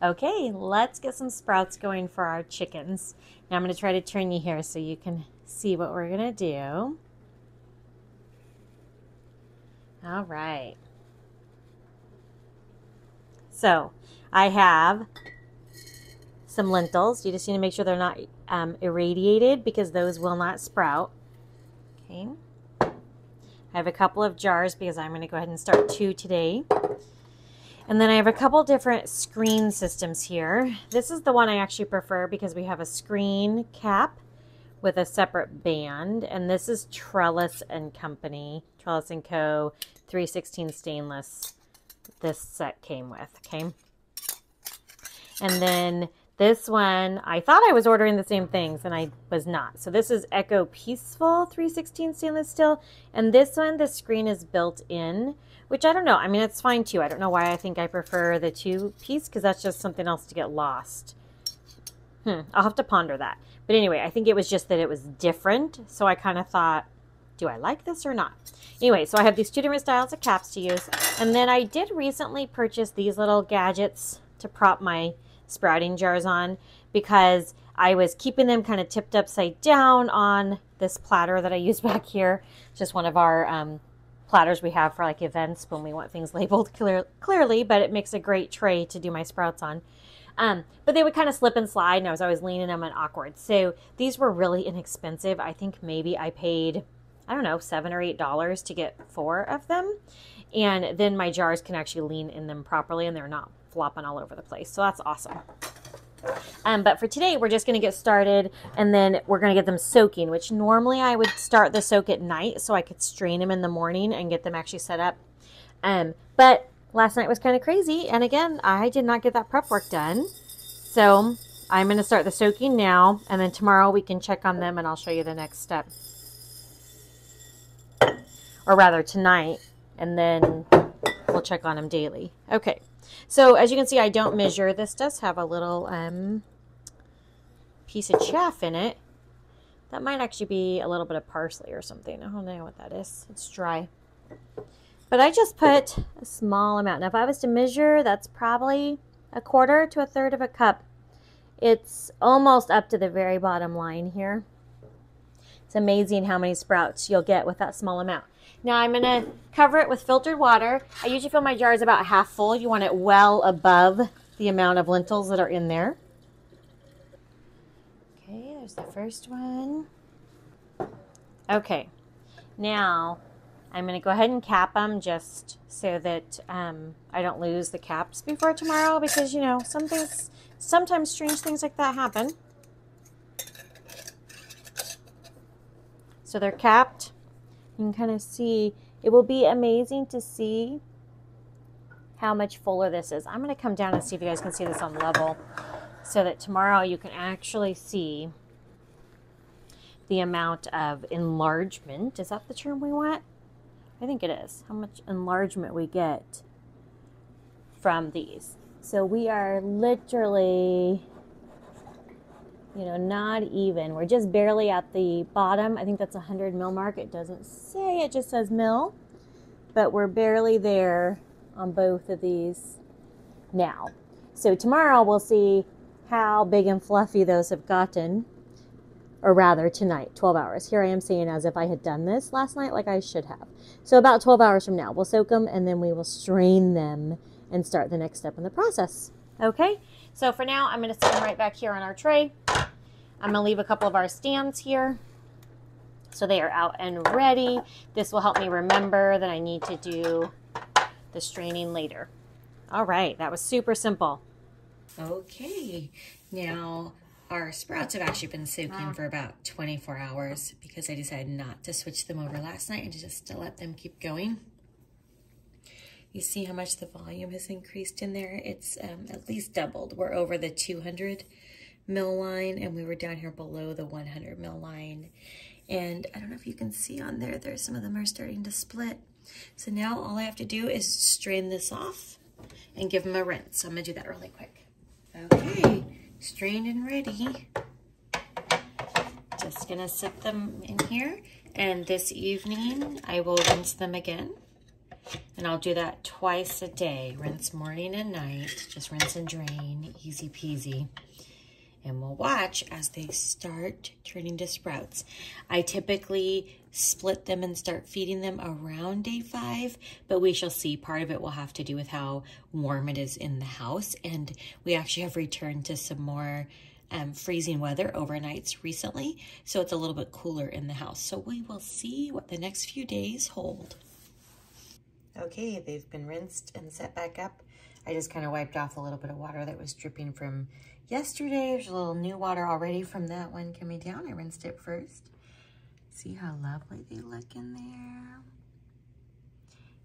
Okay, let's get some sprouts going for our chickens. Now I'm going to try to turn you here so you can see what we're going to do. All right. So I have some lentils. You just need to make sure they're not irradiated because those will not sprout. Okay. I have a couple of jars because I'm going to go ahead and start 2 today. And then I have a couple different screen systems here. This is the one I actually prefer because we have a screen cap with a separate band. And this is Trellis and Company, Trellis & Co. 316 stainless. This set came with, okay? And then this one, I thought I was ordering the same things and I was not. So this is Echo Peaceful 316 stainless steel. And this one, the screen is built in, which I don't know. I mean, it's fine too. I don't know why I think I prefer the 2-piece because that's just something else to get lost. I'll have to ponder that. But anyway, I think it was just that it was different. So I kind of thought, do I like this or not? Anyway, so I have these 2 different styles of caps to use. And then I did recently purchase these little gadgets to prop my sprouting jars on because I was keeping them kind of tipped upside down on this platter that I use back here. It's just one of our platters we have for like events when we want things labeled clearly, but it makes a great tray to do my sprouts on. But they would kind of slip and slide and I was always leaning them and awkward. So these were really inexpensive. I think maybe I paid, I don't know, $7 or $8 to get 4 of them. And then my jars can actually lean in them properly and they're not flopping all over the place. So that's awesome. But for today, we're just going to get started and then we're going to get them soaking, which normally I would start the soak at night so I could strain them in the morning and get them actually set up. But last night was kind of crazy. And again, I did not get that prep work done. So I'm going to start the soaking now. And then tomorrow we can check on them and I'll show you the next step. Or rather tonight. And then we'll check on them daily. Okay. So as you can see, I don't measure. This does have a little piece of chaff in it. That might actually be a little bit of parsley or something. I don't know what that is. It's dry. But I just put a small amount. Now if I was to measure, that's probably 1/4 to 1/3 of a cup. It's almost up to the very bottom line here. It's amazing how many sprouts you'll get with that small amount. Now I'm going to cover it with filtered water. I usually fill my jars about half full. You want it well above the amount of lentils that are in there. Okay, there's the first one. Okay, now I'm going to go ahead and cap them just so that I don't lose the caps before tomorrow because, you know, sometimes strange things like that happen. So they're capped. You can kind of see, it will be amazing to see how much fuller this is. I'm going to come down and see if you guys can see this on level so that tomorrow you can actually see the amount of enlargement. Is that the term we want? I think it is. How much enlargement we get from these. So we are literally, you know, not even. We're just barely at the bottom. I think that's 100 mil mark. It doesn't say, it just says mil. But we're barely there on both of these now. So tomorrow we'll see how big and fluffy those have gotten. Or rather tonight, 12 hours. Here I am saying as if I had done this last night like I should have. So about 12 hours from now, we'll soak them and then we will strain them and start the next step in the process. Okay, so for now, I'm going to set them right back here on our tray. I'm going to leave a couple of our stands here so they are out and ready. This will help me remember that I need to do the straining later. All right, that was super simple. Okay, now our sprouts have actually been soaking for about 24 hours because I decided not to switch them over last night and just to let them keep going. You see how much the volume has increased in there? It's at least doubled. We're over the 200 mil line and we were down here below the 100 mil line. And I don't know if you can see on there, some of them are starting to split. So now all I have to do is strain this off and give them a rinse. So I'm gonna do that really quick. Okay, strained and ready. Just gonna set them in here. And this evening I will rinse them again And I'll do that twice a day. Rinse morning and night. Just rinse and drain. Easy peasy. And we'll watch as they start turning to sprouts. I typically split them and start feeding them around day 5, but we shall see. Part of it will have to do with how warm it is in the house. And we actually have returned to some more freezing weather overnights recently, so it's a little bit cooler in the house. So we will see what the next few days hold. Okay, they've been rinsed and set back up. I just kind of wiped off a little bit of water that was dripping from yesterday. There's a little new water already from that one coming down. I rinsed it first. See how lovely they look in there.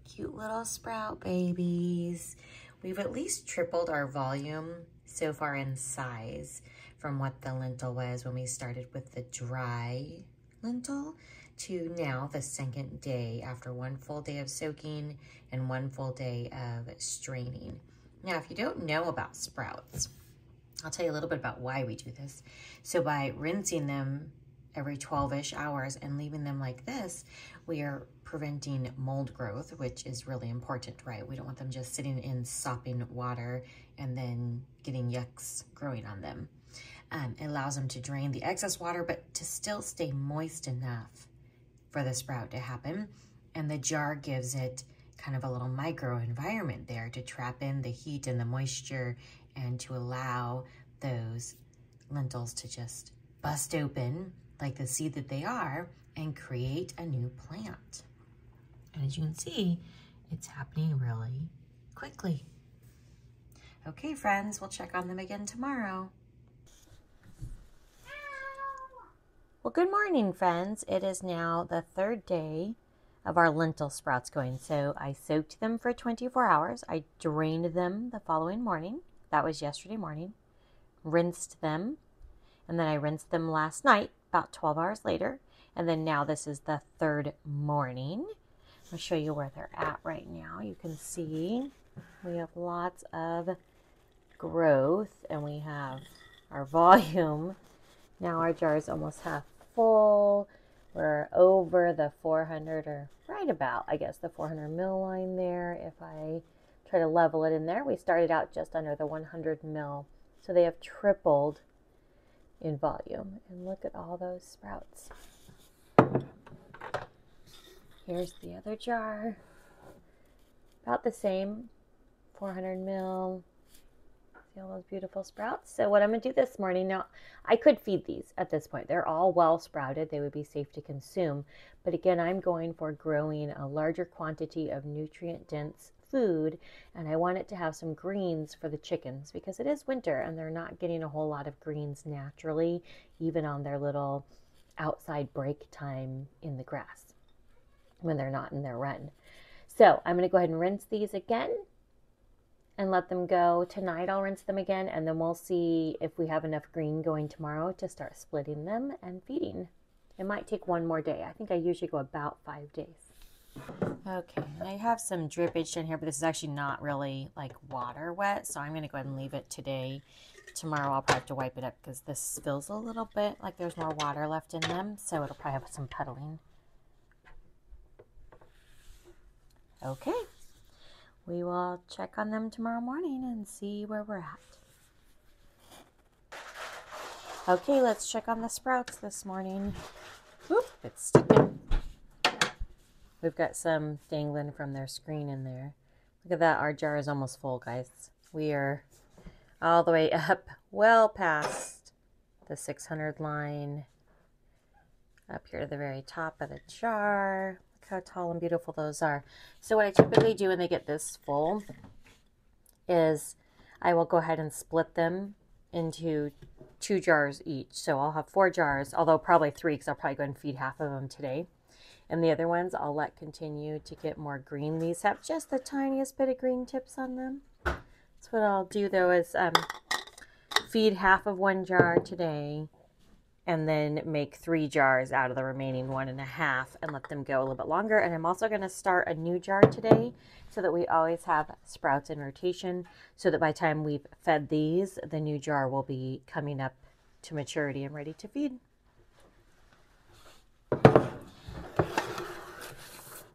Cute little sprout babies. We've at least tripled our volume so far in size from what the lentil was when we started with the dry lentil to now the second day after one full day of soaking and one full day of straining. Now, if you don't know about sprouts, I'll tell you a little bit about why we do this. So by rinsing them every 12-ish hours and leaving them like this, we are preventing mold growth, which is really important, right? We don't want them just sitting in sopping water and then getting yucks growing on them. It allows them to drain the excess water, but to still stay moist enough for the sprout to happen. And the jar gives it kind of a little micro environment there to trap in the heat and the moisture and to allow those lentils to just bust open like the seed that they are and create a new plant. And as you can see, it's happening really quickly. Okay, friends, we'll check on them again tomorrow. Well, good morning, friends. It is now the 3rd day of our lentil sprouts going. So I soaked them for 24 hours. I drained them the following morning. That was yesterday morning. Rinsed them. And then I rinsed them last night, about 12 hours later. And then now this is the 3rd morning. I'll show you where they're at right now. You can see we have lots of growth and we have our volume. Now our jar is almost half full. We're over the 400 or right about, I guess, the 400 ml line there. If I try to level it in there, we started out just under the 100 ml. So they have tripled in volume. And look at all those sprouts. Here's the other jar. About the same, 400 ml. See all those beautiful sprouts? So what I'm going to do this morning, now I could feed these at this point. They're all well sprouted. They would be safe to consume. But again, I'm going for growing a larger quantity of nutrient-dense food, and I want it to have some greens for the chickens because it is winter and they're not getting a whole lot of greens naturally, even on their little outside break time in the grass when they're not in their run. So I'm going to go ahead and rinse these again and let them go. Tonight I'll rinse them again, and then we'll see if we have enough green going tomorrow to start splitting them and feeding. It might take one more day. I think I usually go about 5 days. Okay, I have some drippage in here, but this is actually not really like water wet, so I'm going to go ahead and leave it today. Tomorrow I'll probably have to wipe it up because this feels a little bit like there's more water left in them, so it'll probably have some puddling. Okay. We will check on them tomorrow morning and see where we're at. Okay, let's check on the sprouts this morning. Whoop, it's sticking. We've got some dangling from their screen in there. Look at that, our jar is almost full, guys. We are all the way up, well past the 600 line. Up here to the very top of the jar. How tall and beautiful those are. So what I typically do when they get this full is I will go ahead and split them into 2 jars each. So I'll have 4 jars, although probably 3 because I'll probably go and feed half of them today. And the other ones I'll let continue to get more green. These have just the tiniest bit of green tips on them. So what I'll do though is feed half of 1 jar today, and then make 3 jars out of the remaining 1.5 and let them go a little bit longer. And I'm also going to start a new jar today so that we always have sprouts in rotation, so that by the time we've fed these, the new jar will be coming up to maturity and ready to feed.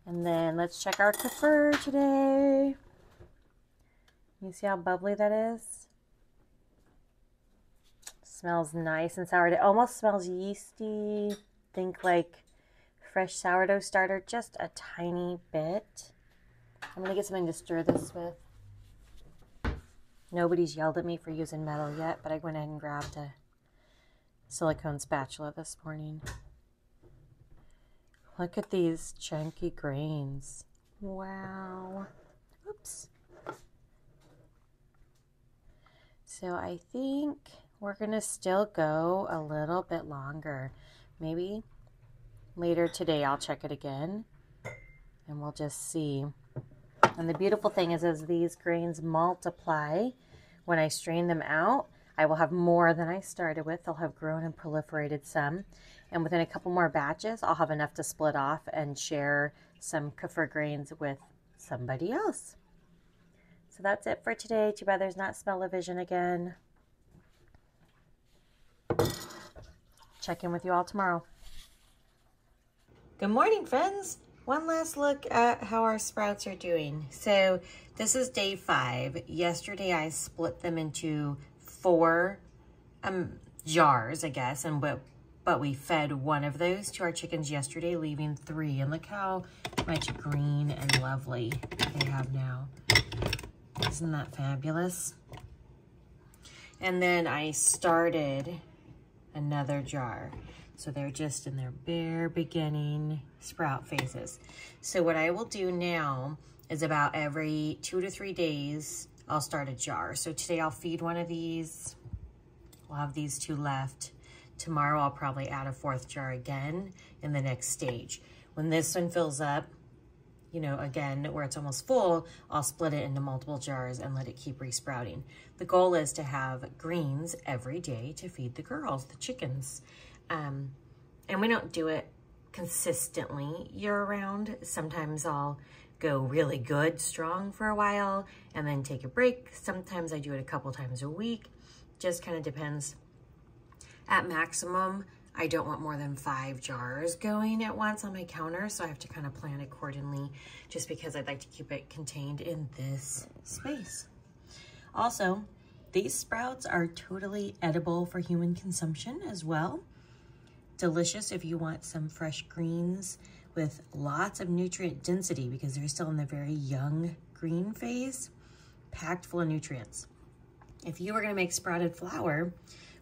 And then let's check our kefir today. You see how bubbly that is? Smells nice and sour. It almost smells yeasty. Think like fresh sourdough starter, just a tiny bit. I'm gonna get something to stir this with. Nobody's yelled at me for using metal yet, but I went ahead and grabbed a silicone spatula this morning. Look at these chunky grains. Wow. Oops. So I think we're gonna still go a little bit longer. Maybe later today I'll check it again and we'll just see. And the beautiful thing is as these grains multiply, when I strain them out, I will have more than I started with. They'll have grown and proliferated some. And within a couple more batches, I'll have enough to split off and share some kefir grains with somebody else. So that's it for today. Too bad there's not smell-o-vision again. Check in with you all tomorrow. Good morning, friends. One last look at how our sprouts are doing. So this is day 5. Yesterday I split them into 4 jars, I guess, and but we fed one of those to our chickens yesterday, leaving 3. And look how much green and lovely they have now. Isn't that fabulous? And then I started another jar. So they're just in their bare beginning sprout phases. So what I will do now is about every 2 to 3 days, I'll start a jar. So today I'll feed one of these. We'll have these 2 left. Tomorrow I'll probably add a 4th jar again in the next stage. When this one fills up, you know, again, where it's almost full, I'll split it into multiple jars and let it keep resprouting. The goal is to have greens every day to feed the girls, the chickens. And we don't do it consistently year-round. Sometimes I'll go really good, strong for a while, and then take a break. Sometimes I do it a couple times a week. Just kind of depends. At maximum, I don't want more than 5 jars going at once on my counter, so I have to kind of plan accordingly just because I'd like to keep it contained in this space. Also, these sprouts are totally edible for human consumption as well. Delicious if you want some fresh greens with lots of nutrient density because they're still in the very young green phase, packed full of nutrients. If you were gonna make sprouted flour,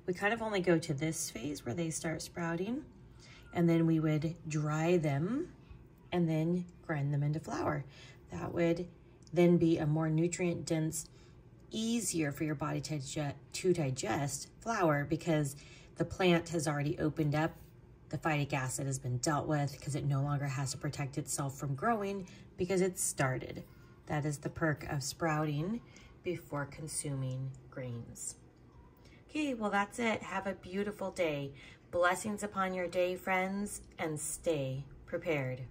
we kind of only go to this phase where they start sprouting, and then we would dry them and then grind them into flour. That would then be a more nutrient dense, easier for your body to digest flour because the plant has already opened up. The phytic acid has been dealt with because it no longer has to protect itself from growing because it's started. That is the perk of sprouting before consuming grains. Okay, well that's it. Have a beautiful day. Blessings upon your day, friends, and stay prepared.